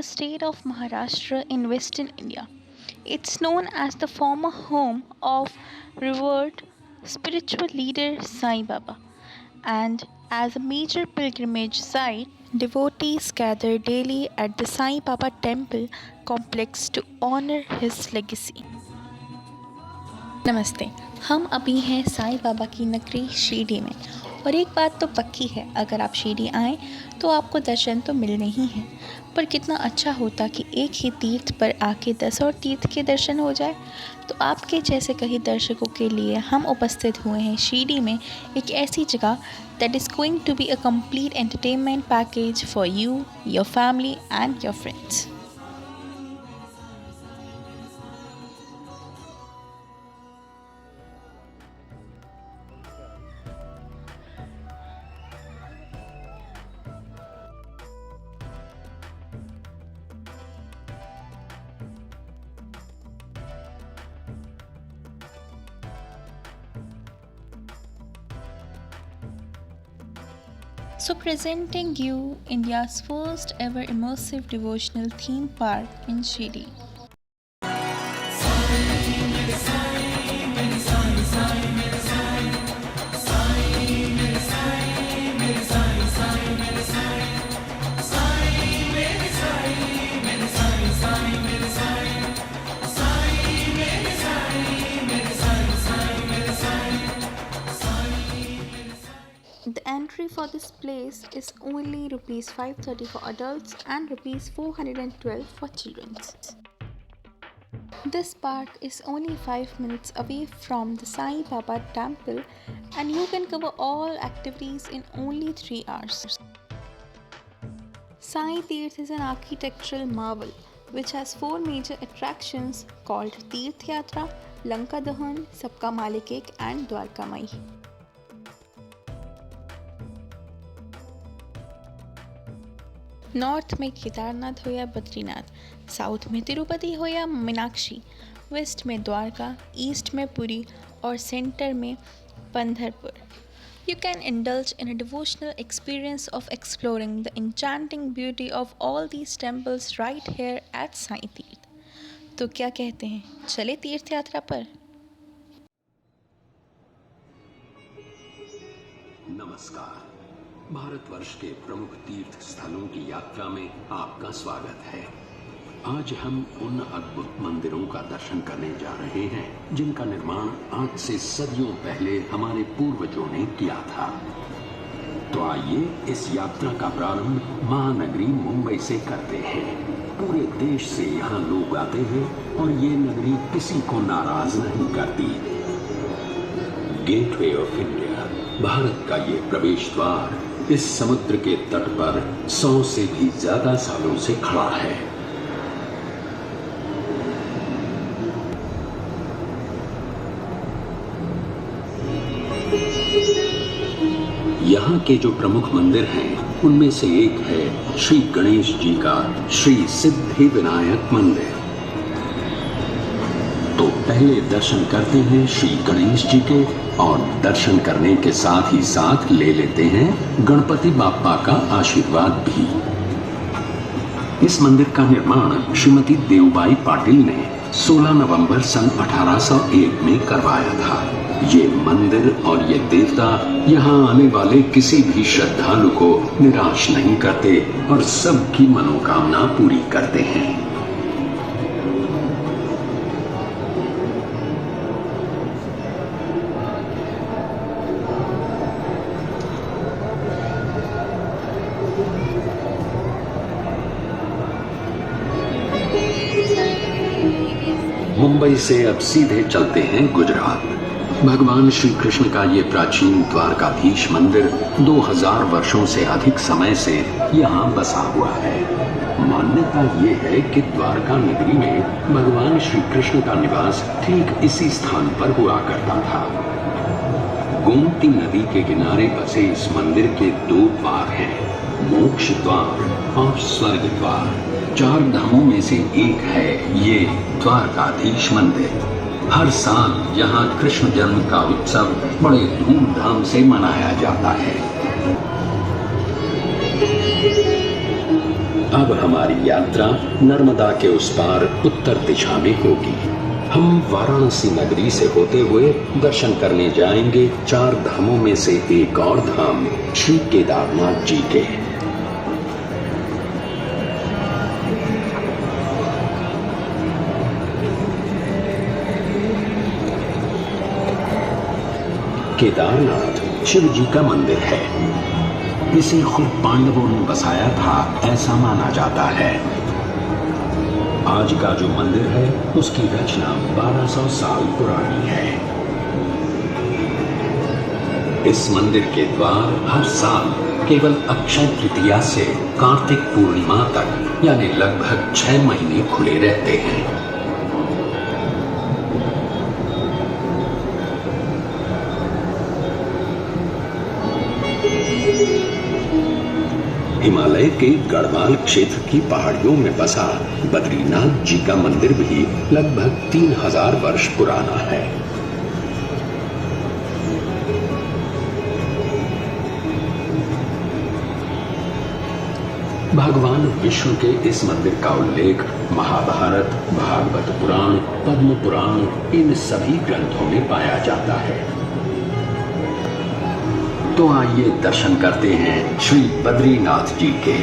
the state of Maharashtra in western India. It's known as the former home of revered spiritual leader Sai Baba, and as a major pilgrimage site, devotees gather daily at the Sai Baba temple complex to honor his legacy. नमस्ते। हम अभी हैं साईं बाबा की नगरी शिरडी में, और एक बात तो पक्की है, अगर आप शिरडी आएँ तो आपको दर्शन तो मिलने ही हैं। पर कितना अच्छा होता कि एक ही तीर्थ पर आके 10 और तीर्थ के दर्शन हो जाए। तो आपके जैसे कई दर्शकों के लिए हम उपस्थित हुए हैं शिरडी में, एक ऐसी जगह that is going to be a complete entertainment package for you, your family and your friends. So, presenting you India's first ever immersive devotional theme park in Shirdi. The entry for this place is only Rs 530 for adults and Rs 412 for children. This park is only 5 minutes away from the Sai Baba temple, and you can cover all activities in only 3 hours. Sai Tirth is an architectural marvel which has 4 major attractions called Tirth Yatra, Lanka Dahan, Sabka Malik Ek and Dwarka Mai. North में केदारनाथ हो या Badrinath, south में तिरुपति हो या Meenakshi, waste में Dwarka, east में पुरी और centre में Pandharpur. You can indulge in a devotional experience of exploring the enchanting beauty of all these temples right here at Sai Tirth. तो क्या कहते हैं, चले तीर्थ यात्रा पर? नमस्कार। भारतवर्ष के प्रमुख तीर्थ स्थलों की यात्रा में आपका स्वागत है। आज हम उन अद्भुत मंदिरों का दर्शन करने जा रहे हैं जिनका निर्माण आज से सदियों पहले हमारे पूर्वजों ने किया था। तो आइए इस यात्रा का प्रारंभ महानगरी मुंबई से करते हैं। पूरे देश से यहाँ लोग आते हैं और ये नगरी किसी को नाराज नहीं करती। गेटवे ऑफ इंडिया, भारत का ये प्रवेश द्वार इस समुद्र के तट पर 100 से भी ज्यादा सालों से खड़ा है। यहाँ के जो प्रमुख मंदिर हैं, उनमें से एक है श्री गणेश जी का श्री सिद्धि विनायक मंदिर। तो पहले दर्शन करते हैं श्री गणेश जी के, और दर्शन करने के साथ ही साथ ले लेते हैं गणपति बाप्पा का आशीर्वाद भी। इस मंदिर का निर्माण श्रीमती देवबाई पाटिल ने 16 नवंबर सन 1801 में करवाया था। ये मंदिर और ये देवता यहाँ आने वाले किसी भी श्रद्धालु को निराश नहीं करते और सबकी मनोकामना पूरी करते हैं। मुंबई से अब सीधे चलते हैं गुजरात। भगवान श्री कृष्ण का ये प्राचीन द्वारकाधीश मंदिर 2000 वर्षों से अधिक समय से यहाँ बसा हुआ है। मान्यता ये है कि द्वारका नगरी में भगवान श्री कृष्ण का निवास ठीक इसी स्थान पर हुआ करता था। गोमती नदी के किनारे बसे इस मंदिर के 2 द्वार हैं, मोक्ष द्वार और स्वर्ग द्वार। 4 धामों में से एक है ये द्वारकाधीश मंदिर। हर साल यहाँ कृष्ण जन्म का उत्सव बड़े धूमधाम से मनाया जाता है। अब हमारी यात्रा नर्मदा के उस पार उत्तर दिशा में होगी। हम वाराणसी नगरी से होते हुए दर्शन करने जाएंगे 4 धामों में से एक और धाम श्री केदारनाथ जी के। केदारनाथ शिव जी का मंदिर है। इसे खुद पांडवों ने बसाया था, ऐसा माना जाता है। आज का जो मंदिर है उसकी रचना 1200 साल पुरानी है। इस मंदिर के द्वार हर साल केवल अक्षय तृतीया से कार्तिक पूर्णिमा तक यानी लगभग 6 महीने खुले रहते हैं। हिमालय के गढ़वाल क्षेत्र की पहाड़ियों में बसा बद्रीनाथ जी का मंदिर भी लगभग 3000 वर्ष पुराना है। भगवान विष्णु के इस मंदिर का उल्लेख महाभारत, भागवत पुराण, पद्म पुराण इन सभी ग्रंथों में पाया जाता है। तो आइए दर्शन करते हैं श्री बद्रीनाथ जी के।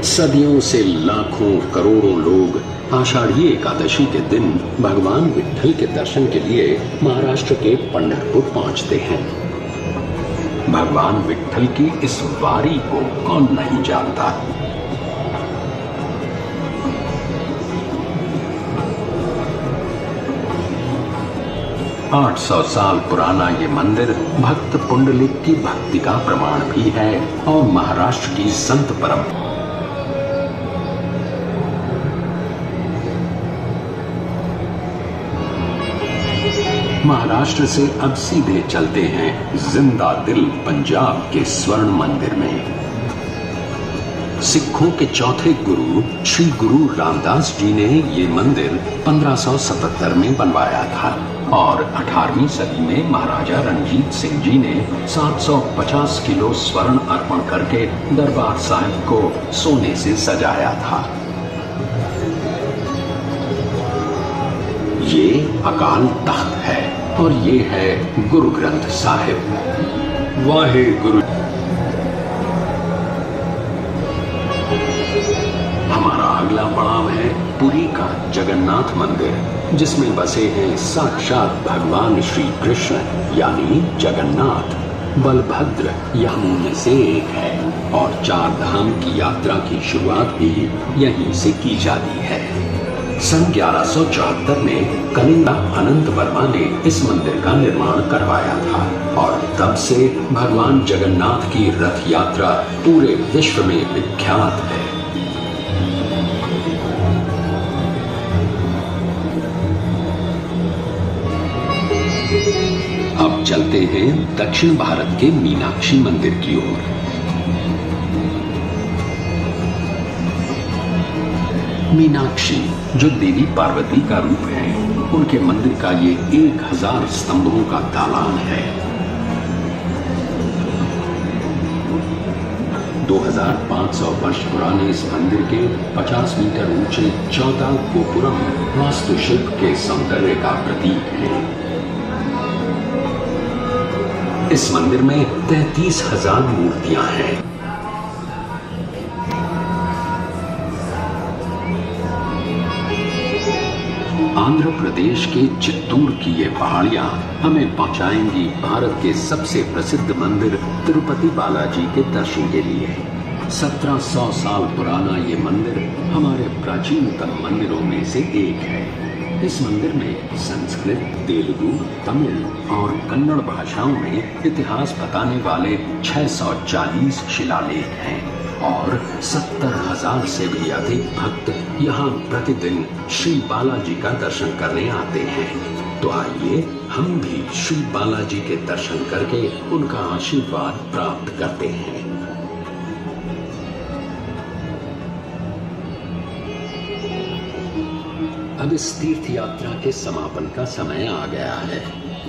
सदियों से लाखों करोड़ों लोग आषाढ़ी एकादशी के दिन भगवान विट्ठल के दर्शन के लिए महाराष्ट्र के पंढरपुर पहुंचते हैं। भगवान विट्ठल की इस वारी को कौन नहीं जानता। 800 साल पुराना ये मंदिर भक्त पुंडलिक की भक्ति का प्रमाण भी है और महाराष्ट्र की संत परंपरा। महाराष्ट्र से अब सीधे चलते हैं जिंदा दिल पंजाब के स्वर्ण मंदिर में। सिखों के चौथे गुरु श्री गुरु रामदास जी ने ये मंदिर 1577 में बनवाया था और 18वीं सदी में महाराजा रणजीत सिंह जी ने 750 किलो स्वर्ण अर्पण करके दरबार साहिब को सोने से सजाया था। ये अकाल तख्त है और ये है गुरु ग्रंथ साहिब। वाहे गुरु। हमारा अगला पड़ाव है पुरी का जगन्नाथ मंदिर, जिसमें बसे हैं साक्षात भगवान श्री कृष्ण यानी जगन्नाथ। बलभद्र यमुनों में से एक है और 4 धाम की यात्रा की शुरुआत भी यहीं से की जाती है। सन 1174 में कलिंगा अनंत वर्मा ने इस मंदिर का निर्माण करवाया था और तब से भगवान जगन्नाथ की रथ यात्रा पूरे विश्व में विख्यात है। अब चलते हैं दक्षिण भारत के मीनाक्षी मंदिर की ओर। मीनाक्षी जो देवी पार्वती का रूप है, उनके मंदिर का ये 1000 स्तंभों का दालान है। 2500 वर्ष पुराने इस मंदिर के 50 मीटर ऊंचे 14 गोपुरम वास्तुशिल्प के सौंदर्य का प्रतीक है। इस मंदिर में 33,000 मूर्तियां हैं। आंध्र प्रदेश के चित्तूर की ये पहाड़ियां हमें पहुंचाएंगी भारत के सबसे प्रसिद्ध मंदिर तिरुपति बालाजी के दर्शन के लिए। 1700 साल पुराना ये मंदिर हमारे प्राचीनतम मंदिरों में से एक है। इस मंदिर में संस्कृत, तेलुगु, तमिल और कन्नड़ भाषाओं में इतिहास बताने वाले 640 शिलालेख हैं और 70,000 से भी अधिक भक्त यहाँ प्रतिदिन श्री बालाजी का दर्शन करने आते हैं। तो आइए हम भी श्री बालाजी के दर्शन करके उनका आशीर्वाद प्राप्त करते हैं। अब इस तीर्थ यात्रा के समापन का समय आ गया है।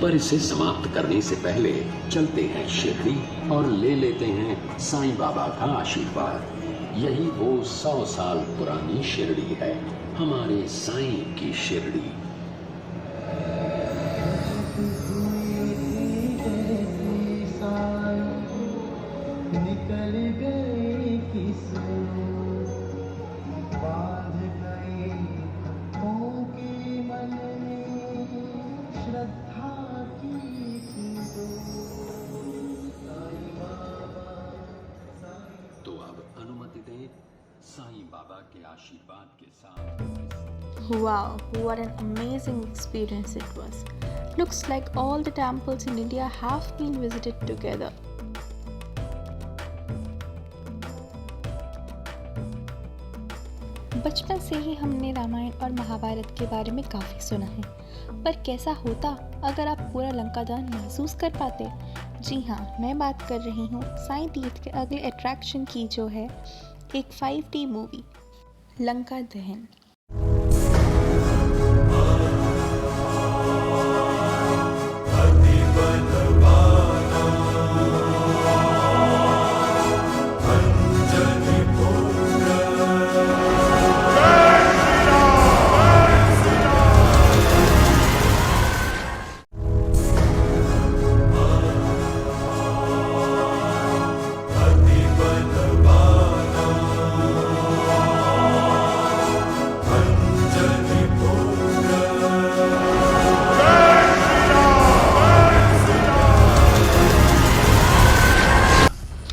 पर इसे समाप्त करने से पहले चलते हैं शिरडी और ले लेते हैं साईं बाबा का आशीर्वाद। यही वो 100 साल पुरानी शिरडी है, हमारे साईं की शिरडी। निकल गए किसमें बांध गए के मन में श्रद्धा की तो अब अनुमति दें साईं बाबा के आशीर्वाद के साथ। Wow, what an amazing experience it was. Looks like all the temples in India have been visited together. बचपन से ही हमने रामायण और महाभारत के बारे में काफ़ी सुना है, पर कैसा होता अगर आप पूरा लंका दहन महसूस कर पाते। जी हाँ, मैं बात कर रही हूँ साईं तीर्थ के अगले अट्रैक्शन की, जो है एक 5D मूवी लंका दहन।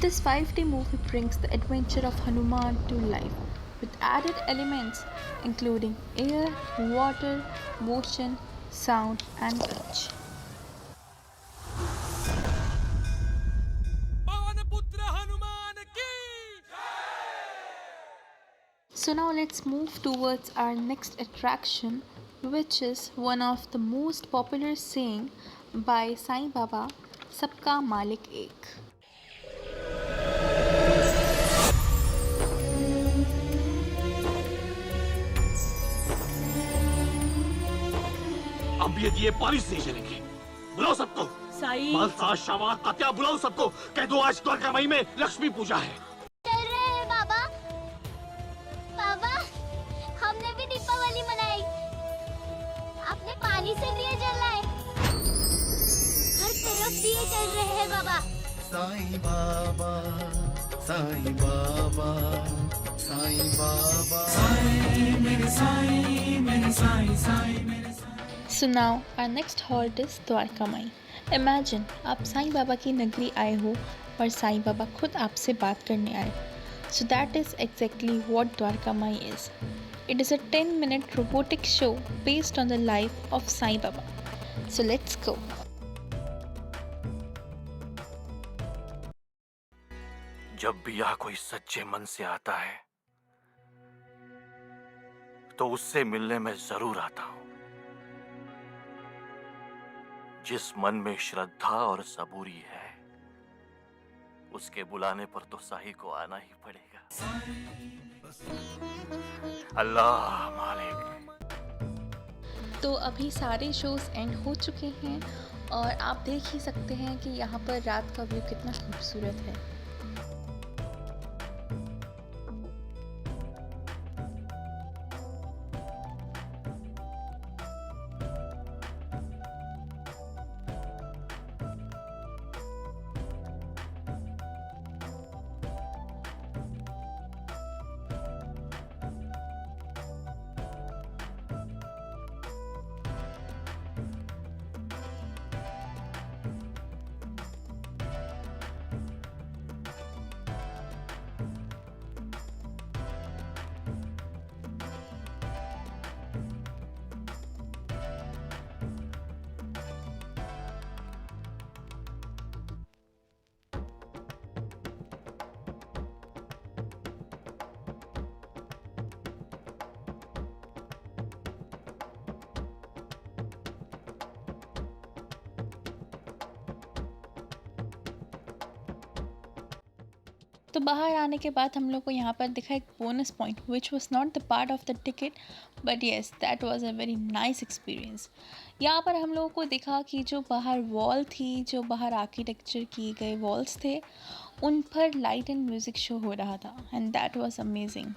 This 5D movie brings the adventure of Hanuman to life with added elements including air, water, motion, sound and touch. So now let's move towards our next attraction, which is one of the most popular saying by Sai Baba, Sabka Malik Ek. अब ये बारिश नहीं चलेगी। बुलाओ सबको। साईं। मालसा, शामा, तात्या, बुलाओ सबको। कह दो आज द्वारका माई में लक्ष्मी पूजा है। चल रहे हैं बाबा। बाबा, हमने भी दीपावली मनाई। आपने पानी से दिए जलाए। हर तरफ दिए जल रहे हैं बाबा। साईं बाबा, साईं बाबा, साईं बाबा, साईं मेरे साईं, मेरे साईं, साईं मेरे। So now our next halt is Dwarka my. Imagine आप साईं बाबा की नगरी आए हो और साईं बाबा खुद आपसे बात करने आए। So that is exactly what Dwarka my is. It is a 10-minute robotic show based on the life of Sai Baba. So let's go. जब भी यहाँ कोई सच्चे मन से आता है तो उससे मिलने में जरूर आता हूँ। जिस मन में श्रद्धा और सबूरी है, उसके बुलाने पर तो साईं को आना ही पड़ेगा। अल्लाह मालिक। तो अभी सारे शोज एंड हो चुके हैं और आप देख ही सकते हैं कि यहाँ पर रात का व्यू कितना खूबसूरत है। तो बाहर आने के बाद हम लोग को यहाँ पर दिखा एक bonus point which was not the part of the ticket, but yes that was a very nice experience. यहाँ पर हम लोगों को दिखा कि जो बाहर वॉल थी, जो बाहर आर्किटेक्चर किए गए वॉल्स थे, उन पर लाइट एंड म्यूज़िक शो हो रहा था एंड दैट वाज अमेजिंग।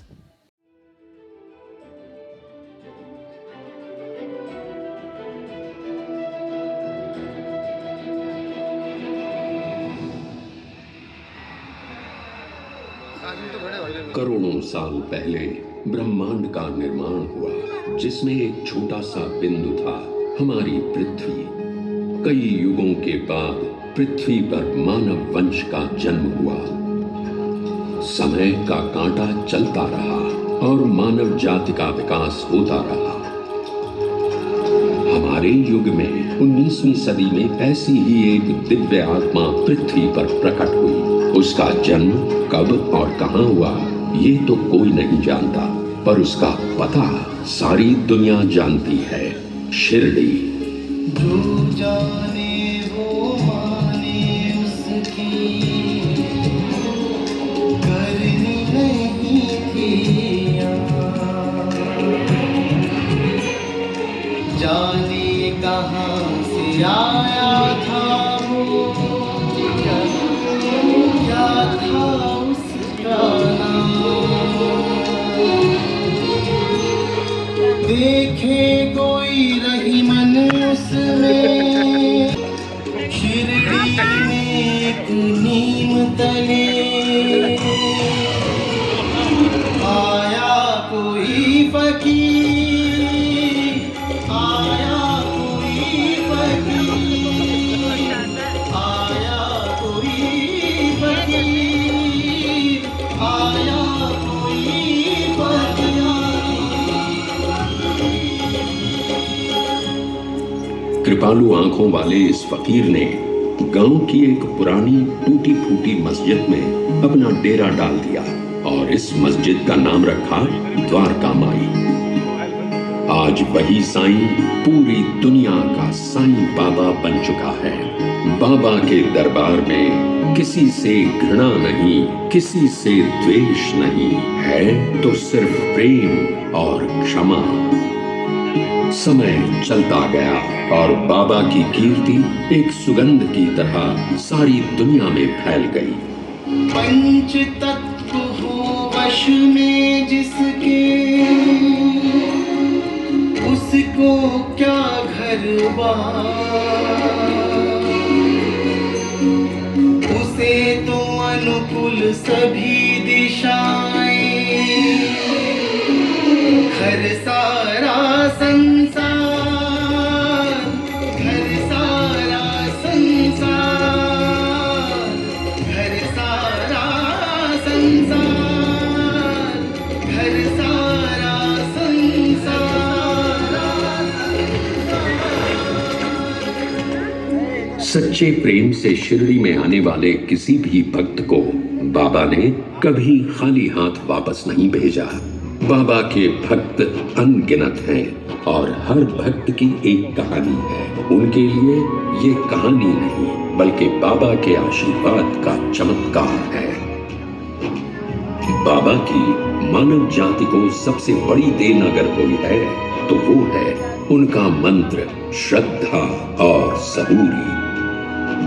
करोड़ों साल पहले ब्रह्मांड का निर्माण हुआ, जिसमें एक छोटा सा बिंदु था, हमारी पृथ्वी। कई युगों के बाद पृथ्वी पर मानव वंश का जन्म हुआ। समय का कांटा चलता रहा और मानव जाति का विकास होता रहा। हमारे युग में 19वीं सदी में ऐसी ही एक दिव्य आत्मा पृथ्वी पर प्रकट हुई। उसका जन्म कब और कहां हुआ ये तो कोई नहीं जानता, पर उसका पता सारी दुनिया जानती है, शिरडी। जो जाने वो माने उसकी करनी नहीं थी यार। जाने कहाँ से आया था वो, क्या था उसका नाम। देखे कोई रही मन उसमें, शिरडी में एक नीम तले। आया कोई फकीर, आया कोई फकीर, आया कोई फकीर, आया कोई फकीर। कृपालु आंखों वाले इस फकीर ने गांव की एक पुरानी टूटी फूटी मस्जिद में अपना डेरा डाल दिया और इस मस्जिद का नाम रखा द्वारका माई। आज वही साईं पूरी दुनिया का साईं बाबा बन चुका है। बाबा के दरबार में किसी से घृणा नहीं, किसी से द्वेष नहीं है, तो सिर्फ प्रेम और क्षमा। समय चलता गया और बाबा की कीर्ति एक सुगंध की तरह सारी दुनिया में फैल गई। पंच तत्व हो वश में जिसके, उसको क्या घर बार। उसे तो अनुकूल सभी दिशाएं, घर सारा संसार, घर सारा संसार, घर सारा संसार, घर सारा संसार। सच्चे प्रेम से शिरडी में आने वाले किसी भी भक्त को बाबा ने कभी खाली हाथ वापस नहीं भेजा। बाबा के भक्त अनगिनत हैं और हर भक्त की एक कहानी है। उनके लिए ये कहानी नहीं बल्कि बाबा के आशीर्वाद का चमत्कार है। बाबा की मानव जाति को सबसे बड़ी देन अगर कोई है तो वो है उनका मंत्र, श्रद्धा और सबूरी।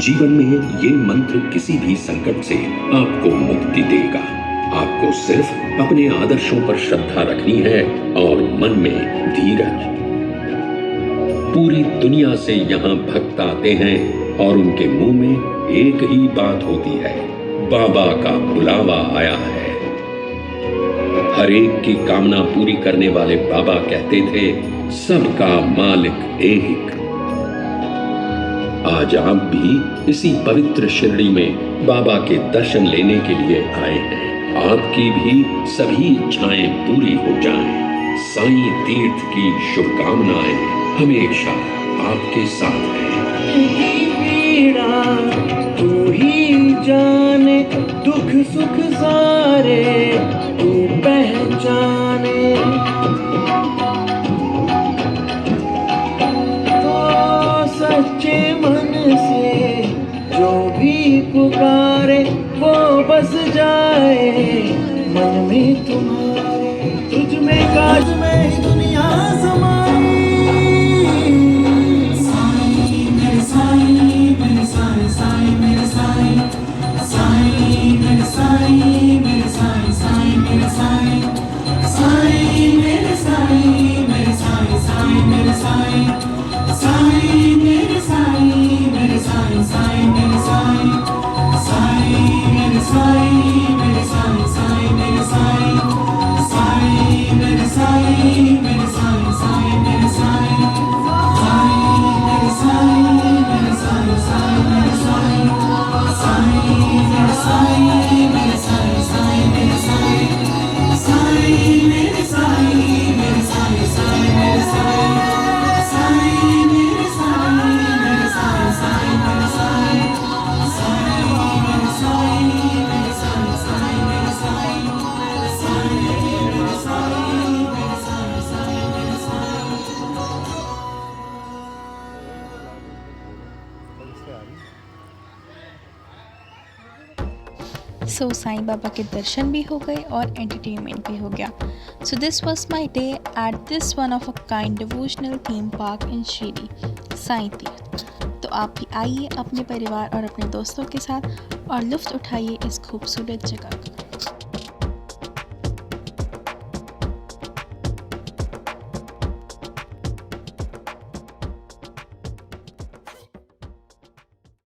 जीवन में ये मंत्र किसी भी संकट से आपको मुक्ति देगा। आपको सिर्फ अपने आदर्शों पर श्रद्धा रखनी है और मन में धीरज। पूरी दुनिया से यहाँ भक्त आते हैं और उनके मुंह में एक ही बात होती है, बाबा का बुलावा आया है। हर एक की कामना पूरी करने वाले बाबा कहते थे, सबका मालिक एक। आज आप भी इसी पवित्र शिरडी में बाबा के दर्शन लेने के लिए आए हैं। आपकी भी सभी इच्छाएं पूरी हो जाएं। साईं तीर्थ की शुभकामनाएं हमेशा आपके साथ हैं। पीड़ा तू ही जाने, दुख सुख सारे तू पहचाने। तो सच्चे मन से जो भी पुकार प्यारे वो बस जाए मन में तुम्हारे, तुझ में काज में दुनिया समाई। साईं मेरे साईं मेरे साईं साईं मेरे साईं, साईं मेरे साईं मेरे साईं साईं मेरे साईं, साईं मेरे साईं मेरे साईं साईं मेरे साईं, साईं मेरे साईं मेरे साईं साईं मेरे साईं, साईं मेरे साईं मेरे साईं साईं मेरे साईं, साईं मेरे साईं मेरे साईं साईं मेरे साईं, साईं मेरे साईं मेरे साईं साईं मेरे साईं, साईं मेरे साईं मेरे साईं साईं मेरे साईं, साईं मेरे साईं मेरे साईं साईं मेरे साईं, साईं मेरे साईं मेरे साईं साईं मेरे साईं, साईं मेरे साईं मेरे साईं साईं मेरे साईं, साईं मेरे साईं मेरे साईं साईं मेरे साईं। सो साईं बाबा के दर्शन भी हो गए और एंटरटेनमेंट भी हो गया। So this was my day at this one of a kind devotional theme park in Shirdi Sai Tirth. तो आप भी आइए अपने परिवार और अपने दोस्तों के साथ और लुत्फ़ उठाइए इस खूबसूरत जगह का।